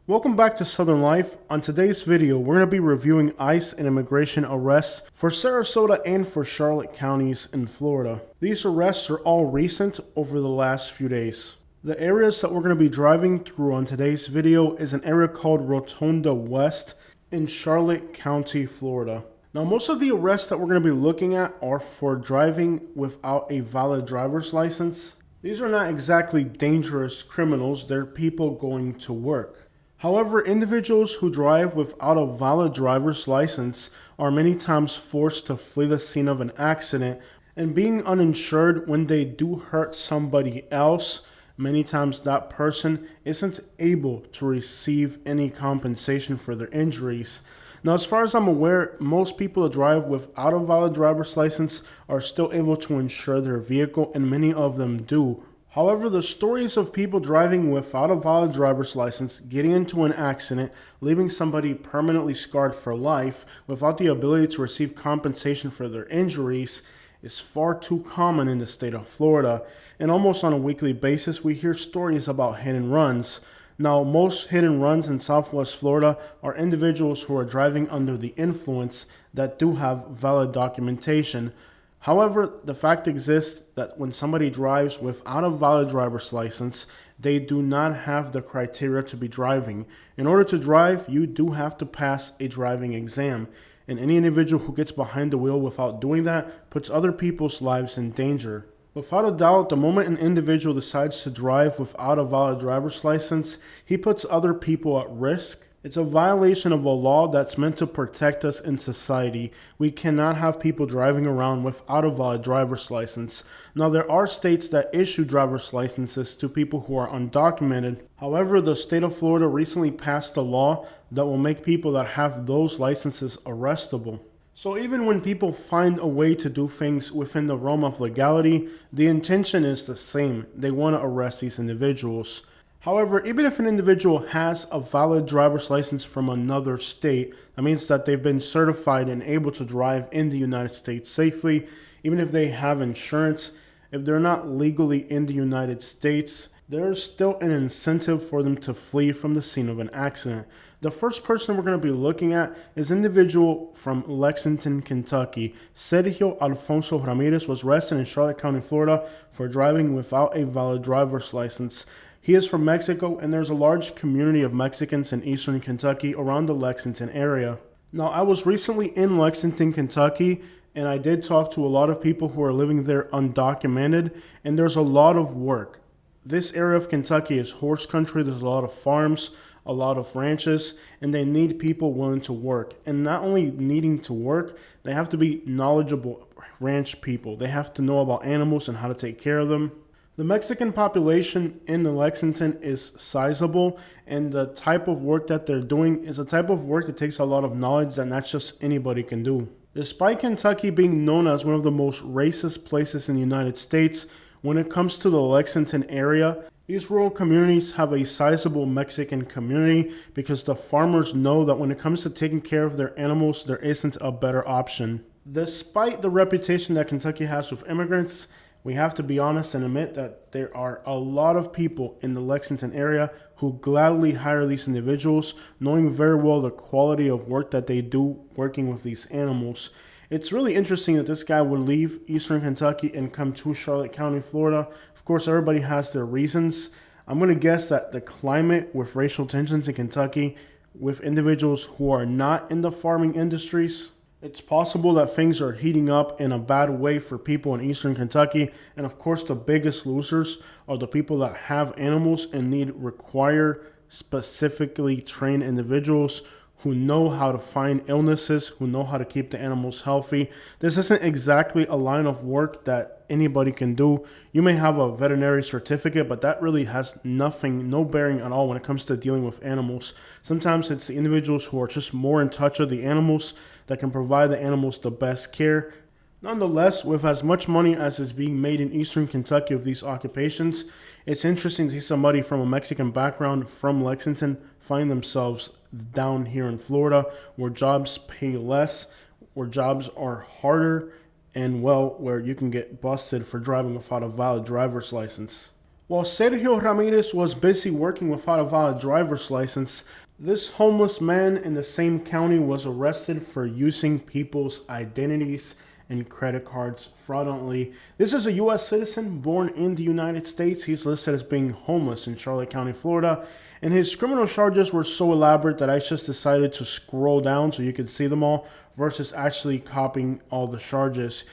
Welcome back to Southern Life. On today's video, we're going to be reviewing ICE and immigration arrests for Sarasota and for Charlotte counties in Florida. These arrests are all recent over the last few days. The areas that we're going to be driving through on today's video is an area called Rotonda West in Charlotte County, Florida. Now, most of the arrests that we're going to be looking at are for driving without a valid driver's license. These are not exactly dangerous criminals, they're people going to work. However, individuals who drive without a valid driver's license are many times forced to flee the scene of an accident, and being uninsured when they do hurt somebody else, many times that person isn't able to receive any compensation for their injuries. Now, as far as I'm aware, most people that drive without a valid driver's license are still able to insure their vehicle, and many of them do. However, the stories of people driving without a valid driver's license, getting into an accident, leaving somebody permanently scarred for life without the ability to receive compensation for their injuries is far too common in the state of Florida. And almost on a weekly basis, we hear stories about hit and runs. Now, most hit and runs in Southwest Florida are individuals who are driving under the influence that do have valid documentation. However, the fact exists that when somebody drives without a valid driver's license, they do not have the criteria to be driving. In order to drive, you do have to pass a driving exam. And any individual who gets behind the wheel without doing that puts other people's lives in danger. Without a doubt, the moment an individual decides to drive without a valid driver's license, he puts other people at risk. It's a violation of a law that's meant to protect us in society. We cannot have people driving around without a valid driver's license. Now, there are states that issue driver's licenses to people who are undocumented. However, the state of Florida recently passed a law that will make people that have those licenses arrestable. So even when people find a way to do things within the realm of legality, the intention is the same. They want to arrest these individuals. However, even if an individual has a valid driver's license from another state, that means that they've been certified and able to drive in the United States safely. Even if they have insurance, if they're not legally in the United States, there's still an incentive for them to flee from the scene of an accident. The first person we're going to be looking at is an individual from Lexington, Kentucky. Sergio Ramirez was arrested in Charlotte County, Florida for driving without a valid driver's license. He is from Mexico, and there's a large community of Mexicans in eastern Kentucky around the Lexington area. Now, I was recently in Lexington, Kentucky, and I did talk to a lot of people who are living there undocumented, and there's a lot of work. This area of Kentucky is horse country. There's a lot of farms, a lot of ranches, and they need people willing to work. And not only needing to work, they have to be knowledgeable ranch people. They have to know about animals and how to take care of them. The Mexican population in Lexington is sizable, and the type of work that they're doing is a type of work that takes a lot of knowledge that not just anybody can do. Despite Kentucky being known as one of the most racist places in the United States, when it comes to the Lexington area, these rural communities have a sizable Mexican community because the farmers know that when it comes to taking care of their animals, there isn't a better option. Despite the reputation that Kentucky has with immigrants, we have to be honest and admit that there are a lot of people in the Lexington area who gladly hire these individuals, knowing very well the quality of work that they do working with these animals. It's really interesting that this guy would leave eastern Kentucky and come to Charlotte County, Florida. Of course, everybody has their reasons. I'm going to guess that the climate with racial tensions in Kentucky, with individuals who are not in the farming industries, it's possible that things are heating up in a bad way for people in eastern Kentucky. And of course, the biggest losers are the people that have animals and require specifically trained individuals who know how to find illnesses, who know how to keep the animals healthy. This isn't exactly a line of work that anybody can do. You may have a veterinary certificate, but that really has no bearing at all when it comes to dealing with animals. Sometimes it's the individuals who are just more in touch with the animals that can provide the animals the best care. Nonetheless, with as much money as is being made in eastern Kentucky with these occupations, it's interesting to see somebody from a Mexican background from Lexington find themselves down here in Florida, where jobs pay less, where jobs are harder, and where you can get busted for driving without a valid driver's license. While Sergio Ramirez was busy working without a valid driver's license, this homeless man in the same county was arrested for using people's identities and credit cards fraudulently. This is a U.S. citizen born in the United States. He's listed as being homeless in Charlotte County, Florida. And his criminal charges were so elaborate that I just decided to scroll down so you could see them all versus actually copying all the charges.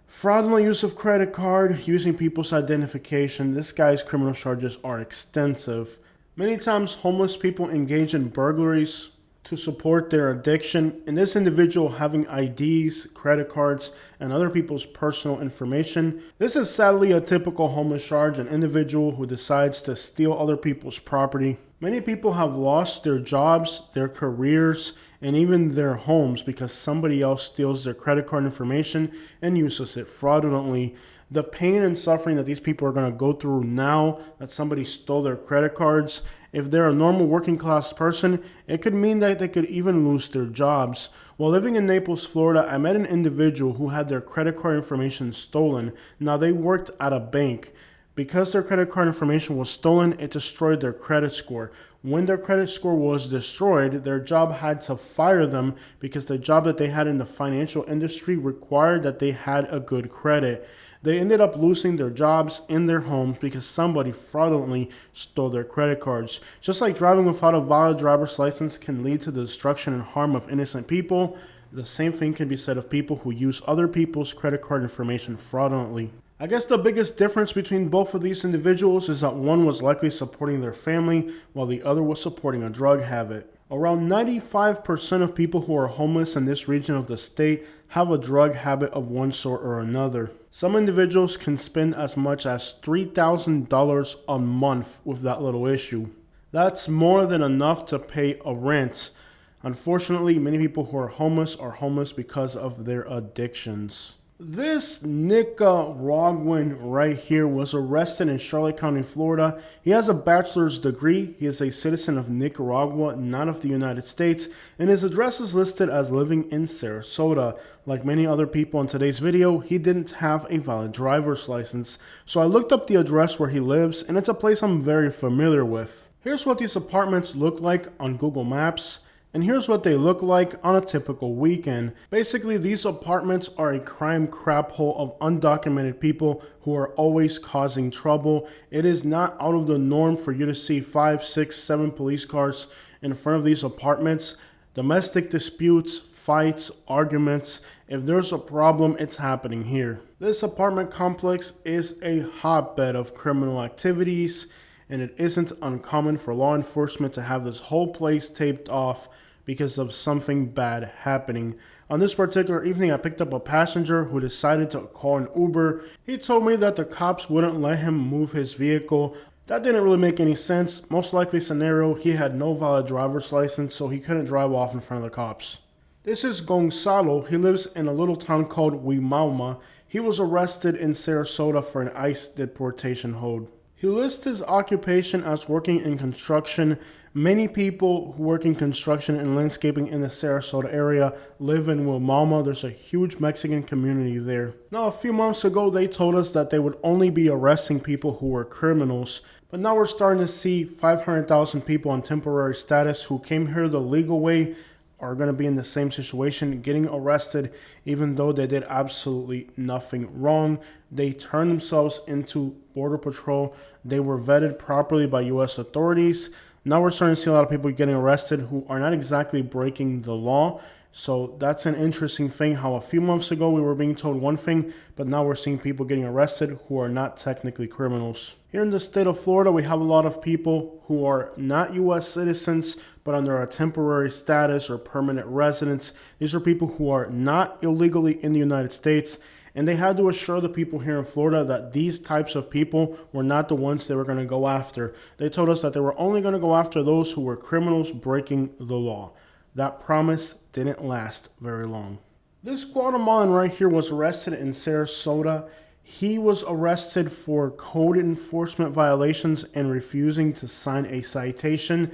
Fraudulent use of credit card, using people's identification. This guy's criminal charges are extensive. Many times homeless people engage in burglaries to support their addiction, and this individual having IDs, credit cards, and other people's personal information. This is sadly a typical homeless charge, an individual who decides to steal other people's property. Many people have lost their jobs, their careers, and even their homes because somebody else steals their credit card information and uses it fraudulently. The pain and suffering that these people are going to go through now that somebody stole their credit cards, if they're a normal working class person, it could mean that they could even lose their jobs. While living in Naples, Florida, I met an individual who had their credit card information stolen. Now, they worked at a bank. Because their credit card information was stolen, it destroyed their credit score. When their credit score was destroyed, their job had to fire them because the job that they had in the financial industry required that they had a good credit. They ended up losing their jobs and their homes because somebody fraudulently stole their credit cards. Just like driving without a valid driver's license can lead to the destruction and harm of innocent people, the same thing can be said of people who use other people's credit card information fraudulently. I guess the biggest difference between both of these individuals is that one was likely supporting their family while the other was supporting a drug habit. Around 95% of people who are homeless in this region of the state have a drug habit of one sort or another. Some individuals can spend as much as $3,000 a month with that little issue. That's more than enough to pay a rent. Unfortunately, many people who are homeless because of their addictions. This Nicaraguan right here was arrested in Charlotte County, Florida. He has a bachelor's degree. He is a citizen of Nicaragua, not of the United States, and his address is listed as living in Sarasota. Like many other people in today's video, he didn't have a valid driver's license. So I looked up the address where he lives, and it's a place I'm very familiar with. Here's what these apartments look like on Google Maps. And here's what they look like on a typical weekend. Basically, these apartments are a crime crap hole of undocumented people who are always causing trouble. It is not out of the norm for you to see 5, 6, 7 police cars in front of these apartments. Domestic disputes, fights, arguments. If there's a problem, it's happening here. This apartment complex is a hotbed of criminal activities, and it isn't uncommon for law enforcement to have this whole place taped off because of something bad happening. On this particular evening, I picked up a passenger who decided to call an Uber. He told me that the cops wouldn't let him move his vehicle. That didn't really make any sense. Most likely scenario, he had no valid driver's license, so he couldn't drive off in front of the cops. This is Gonzalo. He lives in a little town called Wimauma. He was arrested in Sarasota for an ICE deportation hold. He lists his occupation as working in construction. Many people who work in construction and landscaping in the Sarasota area live in Wimauma. There's a huge Mexican community there. Now, a few months ago, they told us that they would only be arresting people who were criminals. But now we're starting to see 500,000 people on temporary status who came here the legal way are going to be in the same situation, getting arrested even though they did absolutely nothing wrong. They turned themselves into Border Patrol. They were vetted properly by U.S. authorities. Now we're starting to see a lot of people getting arrested who are not exactly breaking the law. So that's an interesting thing, how a few months ago we were being told one thing, but now we're seeing people getting arrested who are not technically criminals. Here in the state of Florida, we have a lot of people who are not U.S. citizens, but under a temporary status or permanent residence. These are people who are not illegally in the United States, and they had to assure the people here in Florida that these types of people were not the ones they were going to go after. They told us that they were only going to go after those who were criminals breaking the law. That promise didn't last very long. This Guatemalan right here was arrested in Sarasota. He was arrested for code enforcement violations and refusing to sign a citation.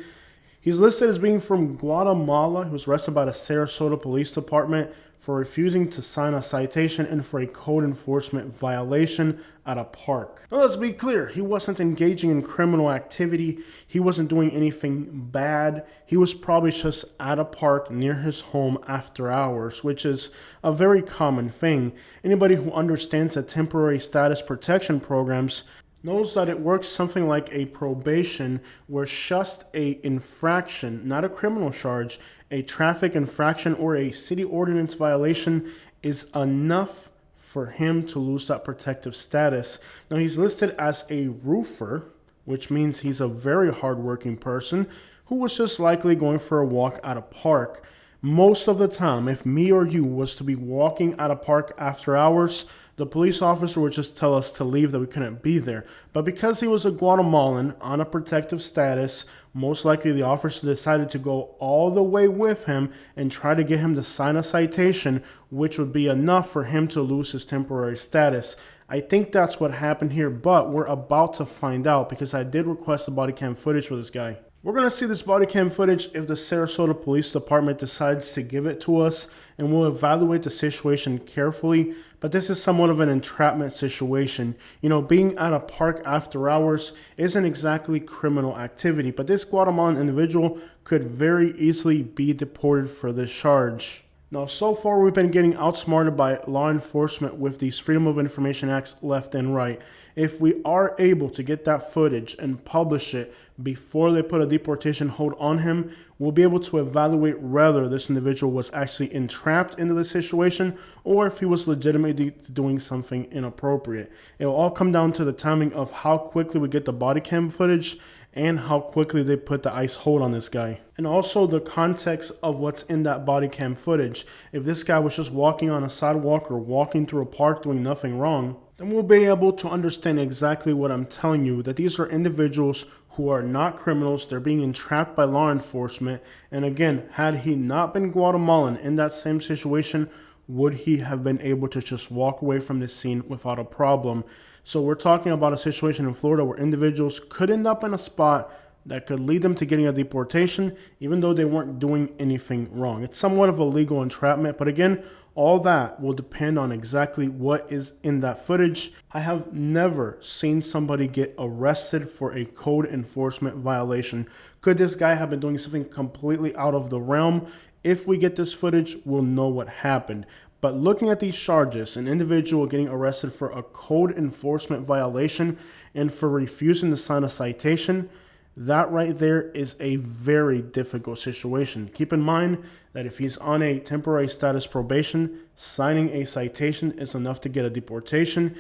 He's listed as being from Guatemala. He was arrested by the Sarasota Police Department for refusing to sign a citation and for a code enforcement violation at a park. Now let's be clear, he wasn't engaging in criminal activity. He wasn't doing anything bad. He was probably just at a park near his home after hours, which is a very common thing. Anybody who understands the temporary status protection programs knows that it works something like a probation, where just a infraction, not a criminal charge, a traffic infraction or a city ordinance violation is enough for him to lose that protective status. Now he's listed as a roofer, which means he's a very hardworking person who was just likely going for a walk at a park. Most of the time, if me or you was to be walking at a park after hours, the police officer would just tell us to leave, that we couldn't be there. But because he was a Guatemalan on a protective status, most likely the officer decided to go all the way with him and try to get him to sign a citation, which would be enough for him to lose his temporary status. I think that's what happened here, but we're about to find out because I did request the body cam footage for this guy. We're going to see this body cam footage if the Sarasota Police Department decides to give it to us, and we'll evaluate the situation carefully. But this is somewhat of an entrapment situation. You know, being at a park after hours isn't exactly criminal activity, but this Guatemalan individual could very easily be deported for this charge. Now, so far we've been getting outsmarted by law enforcement with these Freedom of Information Acts left and right. If we are able to get that footage and publish it before they put a deportation hold on him, we'll be able to evaluate whether this individual was actually entrapped into the situation or if he was legitimately doing something inappropriate. It will all come down to the timing of how quickly we get the body cam footage and how quickly they put the ICE hold on this guy. And also the context of what's in that body cam footage. If this guy was just walking on a sidewalk or walking through a park doing nothing wrong, then we'll be able to understand exactly what I'm telling you, that these are individuals who are not criminals. They're being entrapped by law enforcement. And again, had he not been Guatemalan in that same situation, would he have been able to just walk away from the scene without a problem? So we're talking about a situation in Florida where individuals could end up in a spot that could lead them to getting a deportation, even though they weren't doing anything wrong. It's somewhat of a legal entrapment, but again, all that will depend on exactly what is in that footage. I have never seen somebody get arrested for a code enforcement violation. Could this guy have been doing something completely out of the realm? If we get this footage, we'll know what happened. But looking at these charges, an individual getting arrested for a code enforcement violation and for refusing to sign a citation, that right there is a very difficult situation. Keep in mind that if he's on a temporary status probation, signing a citation is enough to get a deportation.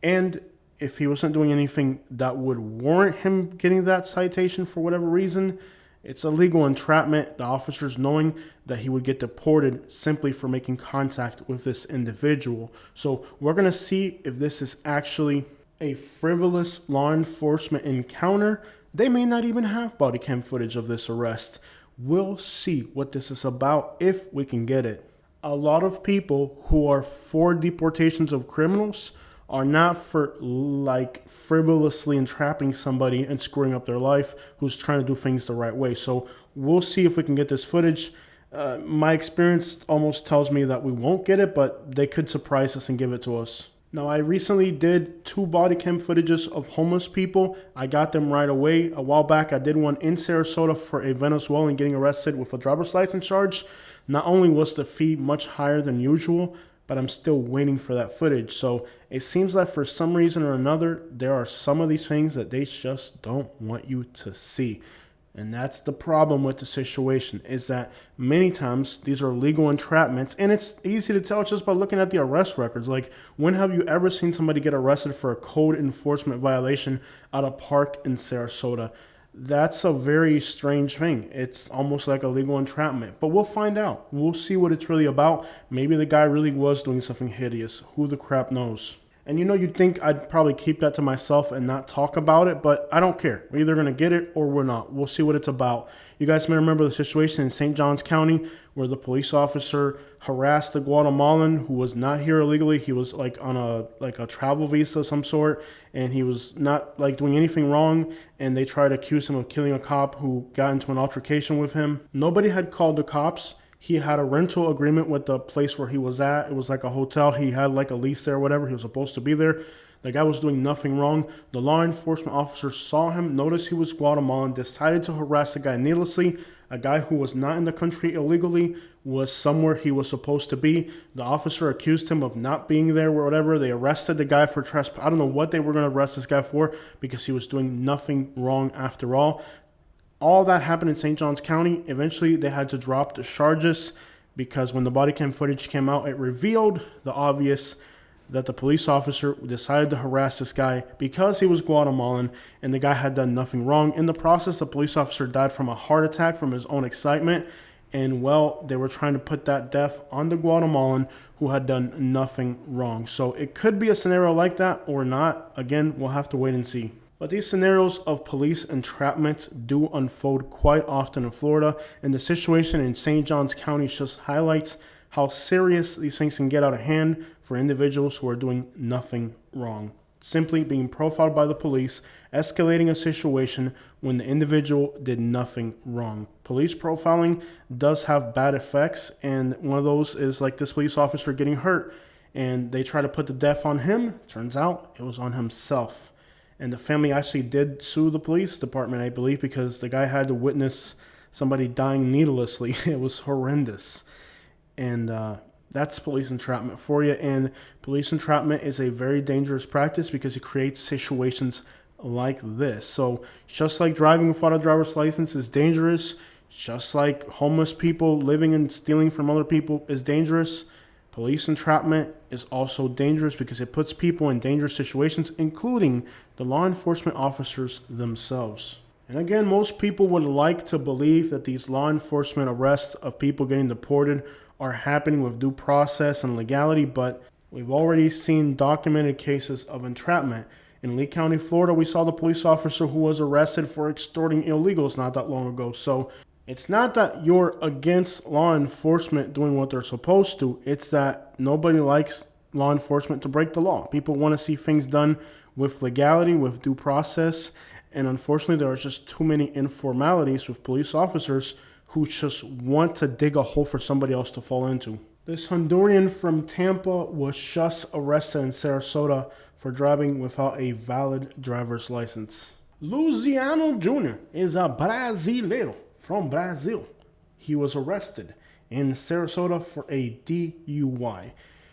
And if he wasn't doing anything that would warrant him getting that citation for whatever reason, it's a legal entrapment. The officers knowing that he would get deported simply for making contact with this individual. So we're going to see if this is actually a frivolous law enforcement encounter. They may not even have body cam footage of this arrest. We'll see what this is about if we can get it. A lot of people who are for deportations of criminals are not for like frivolously entrapping somebody and screwing up their life who's trying to do things the right way. So we'll see if we can get this footage. My experience almost tells me that we won't get it, but they could surprise us and give it to us. Now, I recently did 2 body cam footages of homeless people. I got them right away. A while back, I did one in Sarasota for a Venezuelan getting arrested with a driver's license charge. Not only was the fee much higher than usual, but I'm still waiting for that footage. So it seems like for some reason or another, there are some of these things that they just don't want you to see. And that's the problem with the situation, is that many times these are legal entrapments, and it's easy to tell just by looking at the arrest records. Like, when have you ever seen somebody get arrested for a code enforcement violation at a park in Sarasota? That's a very strange thing. It's almost like a legal entrapment, but we'll find out. We'll see what it's really about. Maybe the guy really was doing something hideous. Who the crap knows? And you'd think I'd probably keep that to myself and not talk about it, but I don't care. We're either going to get it or we're not. We'll see what it's about. You guys may remember the situation in St. Johns County where the police officer harassed the Guatemalan who was not here illegally. He was like on a travel visa of some sort, and he was not like doing anything wrong, and they tried to accuse him of killing a cop who got into an altercation with him. Nobody had called the cops. He had a rental agreement with the place where he was at. It was like a hotel. He had like a lease there or whatever. He was supposed to be there. The guy was doing nothing wrong. The law enforcement officer saw him, noticed he was Guatemalan, decided to harass the guy needlessly. A guy who was not in the country illegally was somewhere he was supposed to be. The officer accused him of not being there or whatever. They arrested the guy for trespass. I don't know what they were going to arrest this guy for because he was doing nothing wrong after all. All that happened in St. Johns County. Eventually, they had to drop the charges because when the body cam footage came out, it revealed the obvious that the police officer decided to harass this guy because he was Guatemalan and the guy had done nothing wrong. In the process, the police officer died from a heart attack from his own excitement. And, well, they were trying to put that death on the Guatemalan who had done nothing wrong. So it could be a scenario like that or not. Again, we'll have to wait and see. But these scenarios of police entrapment do unfold quite often in Florida, and the situation in St. Johns County just highlights how serious these things can get out of hand for individuals who are doing nothing wrong. Simply being profiled by the police, escalating a situation when the individual did nothing wrong. Police profiling does have bad effects, and one of those is like this police officer getting hurt, and they try to put the death on him. Turns out it was on himself. And the family actually did sue the police department, I believe, because the guy had to witness somebody dying needlessly. It was horrendous. And that's police entrapment for you. And police entrapment is a very dangerous practice because it creates situations like this. So just like driving without a driver's license is dangerous, just like homeless people living and stealing from other people is dangerous, police entrapment is also dangerous because it puts people in dangerous situations, including the law enforcement officers themselves. And again, most people would like to believe that these law enforcement arrests of people getting deported are happening with due process and legality, but we've already seen documented cases of entrapment. In Lee County, Florida, we saw the police officer who was arrested for extorting illegals not that long ago. So it's not that you're against law enforcement doing what they're supposed to. It's that nobody likes law enforcement to break the law. People want to see things done with legality, with due process. And unfortunately, there are just too many informalities with police officers who just want to dig a hole for somebody else to fall into. This Honduran from Tampa was just arrested in Sarasota for driving without a valid driver's license. Luciano Jr. is a Brasileiro from Brazil. He was arrested in Sarasota for a DUI.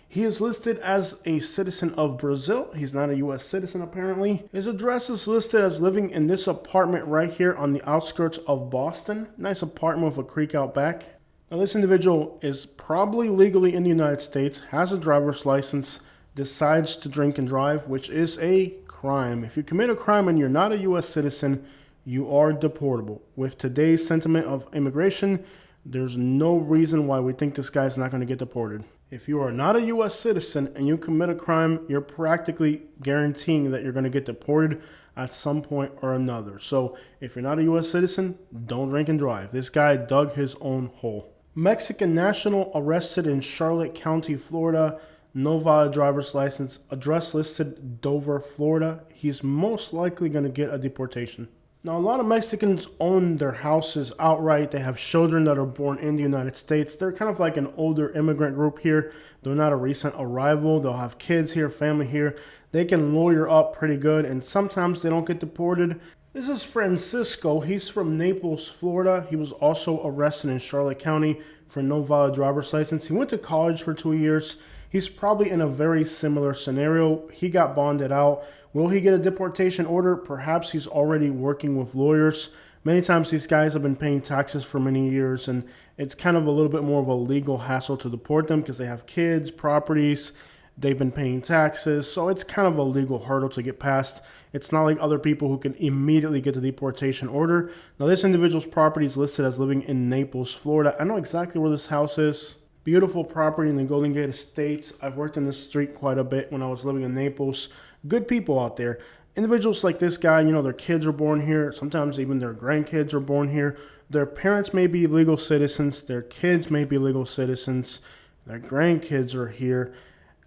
He is listed as a citizen of Brazil. He's not a U.S. citizen, apparently. His address is listed as living in this apartment right here on the outskirts of Boston. Nice apartment with a creek out back. Now, this individual is probably legally in the United States, has a driver's license, decides to drink and drive, which is a crime. If you commit a crime and you're not a U.S. citizen, you are deportable. With today's sentiment of immigration, there's no reason why we think this guy's not going to get deported. If you are not a U.S. citizen and you commit a crime, you're practically guaranteeing that you're going to get deported at some point or another. So if you're not a U.S. citizen, don't drink and drive. This guy dug his own hole. Mexican national arrested in Charlotte County, Florida. No valid driver's license. Address listed Dover, Florida. He's most likely going to get a deportation. Now, a lot of Mexicans own their houses outright. They have children that are born in the United States. They're kind of like an older immigrant group here. They're not a recent arrival. They'll have kids here, family here. They can lawyer up pretty good, and sometimes they don't get deported. This is Francisco. He's from Naples, Florida. He was also arrested in Charlotte County for no valid driver's license. He went to college for 2 years. He's probably in a very similar scenario. He got bonded out. Will he get a deportation order? Perhaps he's already working with lawyers. Many times these guys have been paying taxes for many years, and it's kind of a little bit more of a legal hassle to deport them because they have kids, properties, they've been paying taxes, so it's kind of a legal hurdle to get past. It's not like other people who can immediately get the deportation order. Now, this individual's property is listed as living in Naples, Florida. I know exactly where this house is. Beautiful property in the Golden Gate Estates. I've worked in this street quite a bit when I was living in Naples. Good people out there. Individuals like this guy, their kids are born here. Sometimes even their grandkids are born here. Their parents may be legal citizens. Their kids may be legal citizens. Their grandkids are here.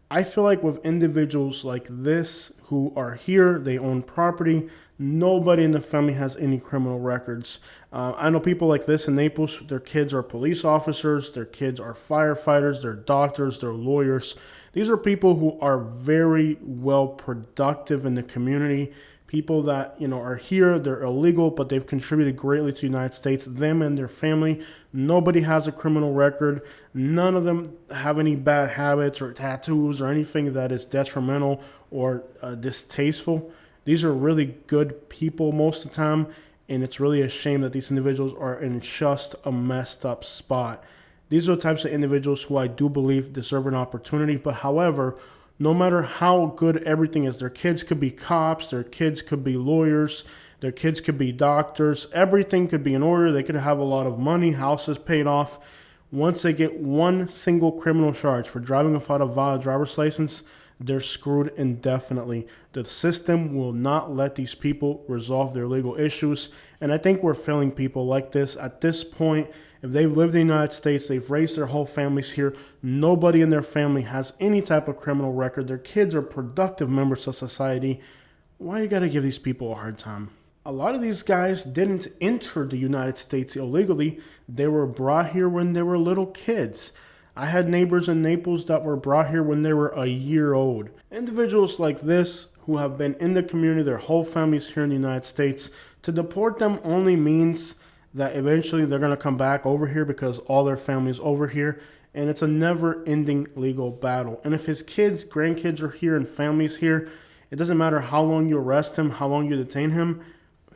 I feel like with individuals like this who are here, they own property, nobody in the family has any criminal records. I know people like this in Naples, their kids are police officers, their kids are firefighters, they're doctors, they're lawyers. These are people who are very well productive in the community. People that, are here, they're illegal, but they've contributed greatly to the United States, them and their family. Nobody has a criminal record. None of them have any bad habits or tattoos or anything that is detrimental or distasteful. These are really good people most of the time, and it's really a shame that these individuals are in just a messed up spot. These are the types of individuals who I do believe deserve an opportunity, but however, no matter how good everything is, their kids could be cops, their kids could be lawyers, their kids could be doctors, everything could be in order, they could have a lot of money, houses paid off. Once they get one single criminal charge for driving without a valid driver's license, they're screwed indefinitely. The system will not let these people resolve their legal issues, and I think we're failing people like this. At this point, if they've lived in the United States, they've raised their whole families here, nobody in their family has any type of criminal record, their kids are productive members of society, why you gotta give these people a hard time? A lot of these guys didn't enter the United States illegally. They were brought here when they were little kids. I had neighbors in Naples that were brought here when they were a year old. Individuals like this who have been in the community, their whole families here in the United States, to deport them only means that eventually they're going to come back over here because all their family's over here, and it's a never-ending legal battle. And if his kids, grandkids are here and family's here, it doesn't matter how long you arrest him, how long you detain him,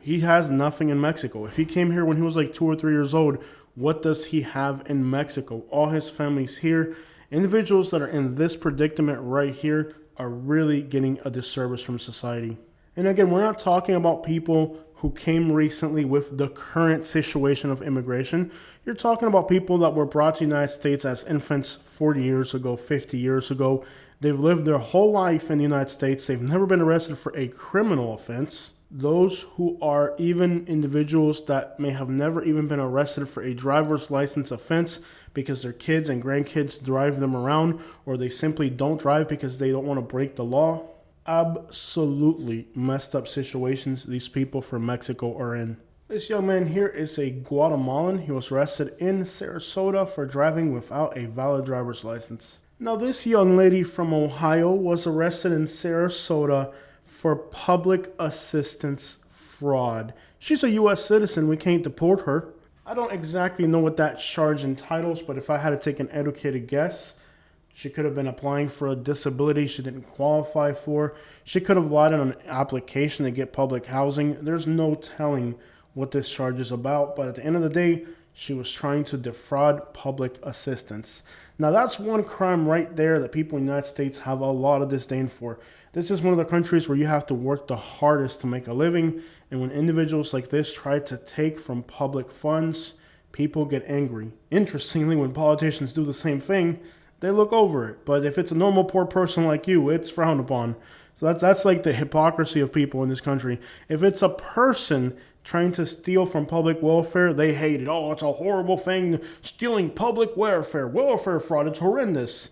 he has nothing in Mexico. If he came here when he was like 2 or 3 years old, what does he have in Mexico? All his family's here. Individuals that are in this predicament right here are really getting a disservice from society. And again, we're not talking about people who came recently with the current situation of immigration. You're talking about people that were brought to the United States as infants 40 years ago, 50 years ago. They've lived their whole life in the United States. They've never been arrested for a criminal offense. Those who are even individuals that may have never even been arrested for a driver's license offense because their kids and grandkids drive them around, or they simply don't drive because they don't want to break the law. Absolutely messed up situations these people from Mexico are in. This young man here is a Guatemalan. He was arrested in Sarasota for driving without a valid driver's license. Now, this young lady from Ohio was arrested in Sarasota for public assistance fraud. She's a U.S. citizen. We can't deport her. I don't exactly know what that charge entitles, but if I had to take an educated guess, she could have been applying for a disability she didn't qualify for. She could have lied on an application to get public housing. There's no telling what this charge is about, but at the end of the day, she was trying to defraud public assistance. Now, that's one crime right there that people in the United States have a lot of disdain for. This is one of the countries where you have to work the hardest to make a living, and when individuals like this try to take from public funds, people get angry. Interestingly, when politicians do the same thing, they look over it. But if it's a normal poor person like you, it's frowned upon. So that's like the hypocrisy of people in this country. If it's a person trying to steal from public welfare, they hate it. Oh, it's a horrible thing, stealing public welfare fraud, it's horrendous.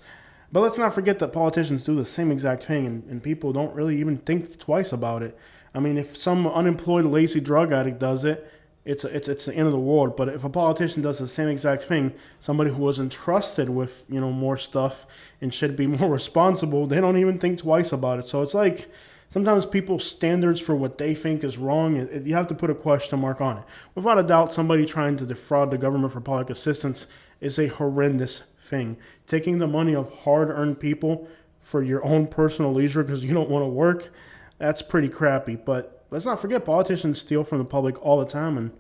But let's not forget that politicians do the same exact thing, and people don't really even think twice about it. I mean, if some unemployed, lazy drug addict does it, it's the end of the world. But if a politician does the same exact thing, somebody who was entrusted with, more stuff and should be more responsible, they don't even think twice about it. So it's like sometimes people's standards for what they think is wrong, you have to put a question mark on it. Without a doubt, somebody trying to defraud the government for public assistance is a horrendous thing. Taking the money of hard-earned people for your own personal leisure because you don't want to work, that's pretty crappy. But let's not forget, politicians steal from the public all the time, and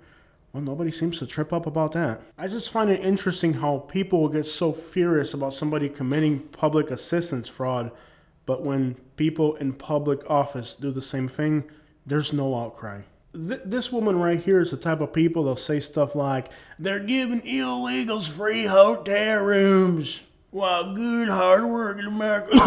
well, nobody seems to trip up about that. I just find it interesting how people will get so furious about somebody committing public assistance fraud, but when people in public office do the same thing, there's no outcry. This woman right here is the type of people that'll say stuff like, they're giving illegals free hotel rooms while good, hard-working America.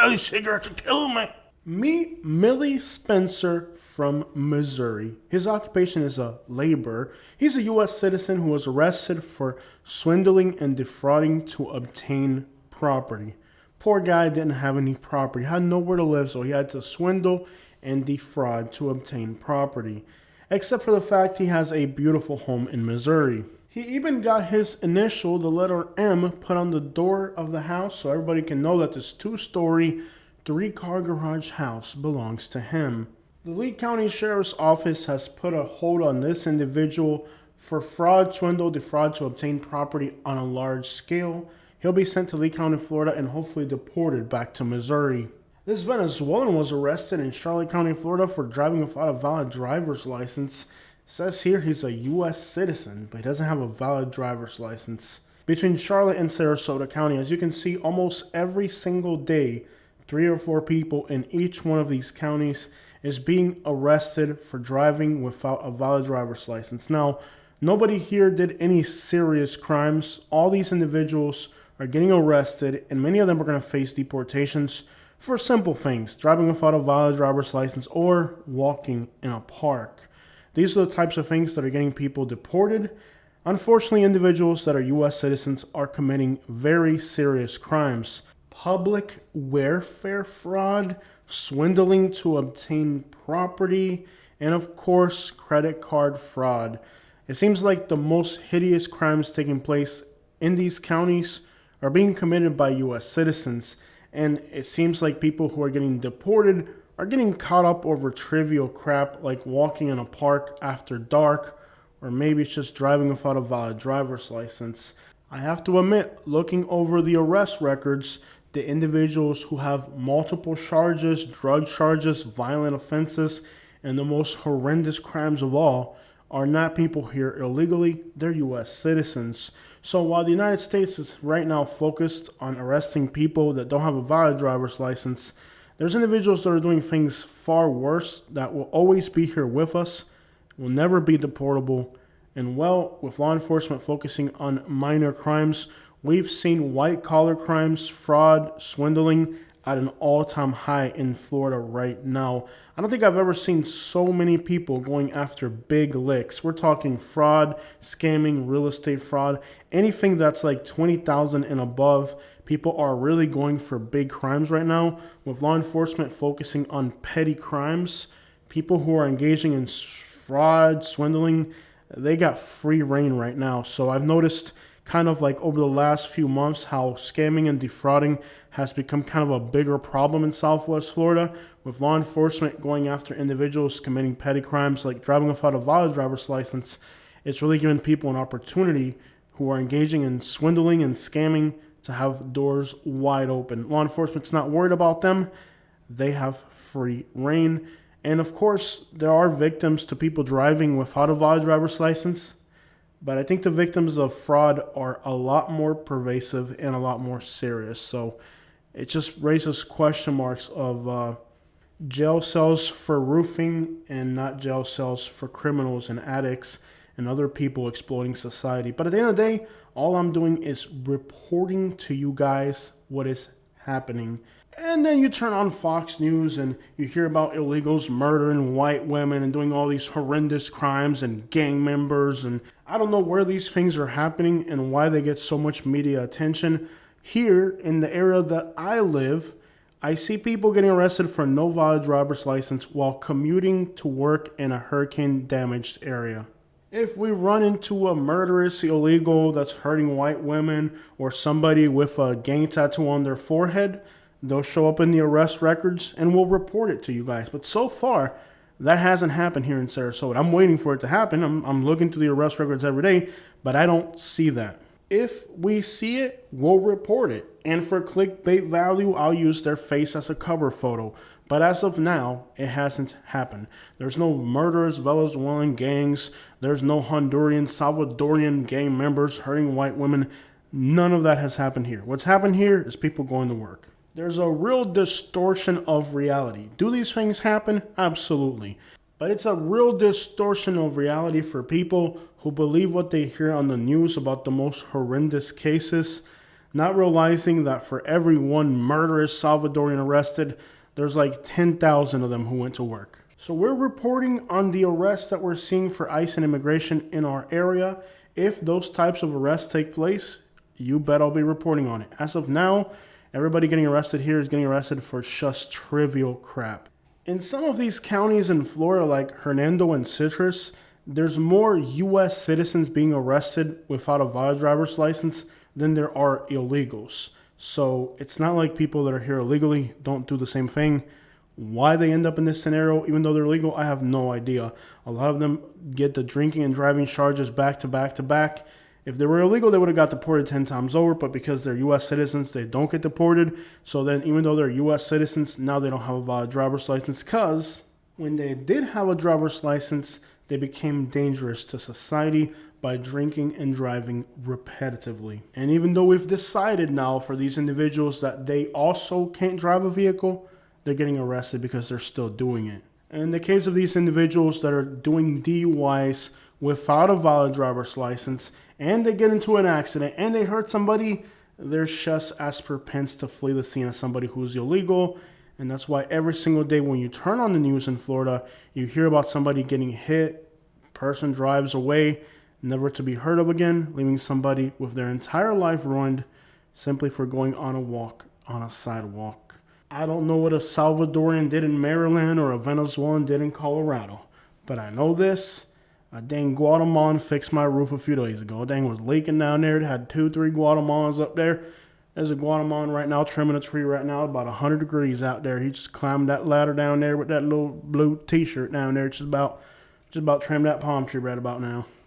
These cigarettes are killing me. Meet Millie Spencer from Missouri. His occupation is a laborer. He's a U.S. citizen who was arrested for swindling and defrauding to obtain property. Poor guy didn't have any property, had nowhere to live, so he had to swindle and defraud to obtain property. Except for the fact he has a beautiful home in Missouri. He even got his initial, the letter M, put on the door of the house so everybody can know that this 2-story, 3-car garage house belongs to him. The Lee County Sheriff's Office has put a hold on this individual for fraud, swindle, defraud to obtain property on a large scale. He'll be sent to Lee County, Florida, and hopefully deported back to Missouri. This Venezuelan was arrested in Charlotte County, Florida for driving without a valid driver's license. It says here he's a U.S. citizen, but he doesn't have a valid driver's license. Between Charlotte and Sarasota County, as you can see, almost every single day, 3 or 4 people in each one of these counties is being arrested for driving without a valid driver's license. Now, nobody here did any serious crimes. All these individuals are getting arrested, and many of them are going to face deportations for simple things, driving without a valid driver's license or walking in a park. These are the types of things that are getting people deported. Unfortunately, individuals that are U.S. citizens are committing very serious crimes. Public welfare fraud, swindling to obtain property, and of course, credit card fraud. It seems like the most hideous crimes taking place in these counties are being committed by U.S. citizens. And it seems like people who are getting deported are getting caught up over trivial crap like walking in a park after dark, or maybe it's just driving without a valid driver's license. I have to admit, looking over the arrest records, the individuals who have multiple charges, drug charges, violent offenses, and the most horrendous crimes of all are not people here illegally, they're U.S. citizens. So while the United States is right now focused on arresting people that don't have a valid driver's license, there's individuals that are doing things far worse that will always be here with us, will never be deportable. And well, with law enforcement focusing on minor crimes, we've seen white-collar crimes, fraud, swindling at an all-time high in Florida right now. I don't think I've ever seen so many people going after big licks. We're talking fraud, scamming, real estate fraud, anything that's like $20,000 and above. People are really going for big crimes right now. With law enforcement focusing on petty crimes, people who are engaging in fraud, swindling, they got free reign right now. So I've noticed kind of like over the last few months how scamming and defrauding has become kind of a bigger problem in Southwest Florida, with law enforcement going after individuals committing petty crimes like driving without a valid driver's license. It's really giving people an opportunity who are engaging in swindling and scamming to have doors wide open. Law enforcement's not worried about them. They have free reign. And of course, there are victims to people driving without a valid driver's license. But I think the victims of fraud are a lot more pervasive and a lot more serious. So it just raises question marks of jail cells for roofing and not jail cells for criminals and addicts and other people exploiting society. But at the end of the day, all I'm doing is reporting to you guys what is happening. And then you turn on Fox News and you hear about illegals murdering white women and doing all these horrendous crimes and gang members. And I don't know where these things are happening and why they get so much media attention. Here in the area that I live, I see people getting arrested for no valid driver's license while commuting to work in a hurricane-damaged area. If we run into a murderous illegal that's hurting white women or somebody with a gang tattoo on their forehead, they'll show up in the arrest records and we'll report it to you guys. But so far, that hasn't happened here in Sarasota. I'm waiting for it to happen. I'm looking through the arrest records every day, but I don't see that. If we see it, we'll report it. And for clickbait value, I'll use their face as a cover photo. But as of now, it hasn't happened. There's no murderous Venezuelan gangs. There's no Honduran, Salvadorian gang members hurting white women. None of that has happened here. What's happened here is people going to work. There's a real distortion of reality. Do these things happen? Absolutely. But it's a real distortion of reality for people who believe what they hear on the news about the most horrendous cases, not realizing that for every one murderous Salvadorian arrested, there's like 10,000 of them who went to work. So we're reporting on the arrests that we're seeing for ICE and immigration in our area. If those types of arrests take place, you bet I'll be reporting on it. As of now, everybody getting arrested here is getting arrested for just trivial crap. In some of these counties in Florida, like Hernando and Citrus, there's more U.S. citizens being arrested without a valid driver's license than there are illegals. So it's not like people that are here illegally don't do the same thing. Why they end up in this scenario, even though they're legal, I have no idea. A lot of them get the drinking and driving charges back to back to back. If they were illegal, they would have got deported 10 times over, but because they're U.S. citizens, they don't get deported. So then even though they're U.S. citizens, now they don't have a valid driver's license because when they did have a driver's license, they became dangerous to society by drinking and driving repetitively. And even though we've decided now for these individuals that they also can't drive a vehicle, they're getting arrested because they're still doing it. And in the case of these individuals that are doing DUIs without a valid driver's license, and they get into an accident and they hurt somebody, they're just as propense to flee the scene as somebody who's illegal. And that's why every single day when you turn on the news in Florida, you hear about somebody getting hit, person drives away, never to be heard of again, leaving somebody with their entire life ruined simply for going on a walk on a sidewalk. I don't know what a Salvadorian did in Maryland or a Venezuelan did in Colorado, but I know this. A dang Guatemalan fixed my roof a few days ago. Dang was leaking down there. It had 2-3 Guatemalans up there. There's a Guatemalan right now trimming a tree right now, about 100 degrees out there. He just climbed that ladder down there with that little blue t-shirt down there. Just about trimmed that palm tree right about now.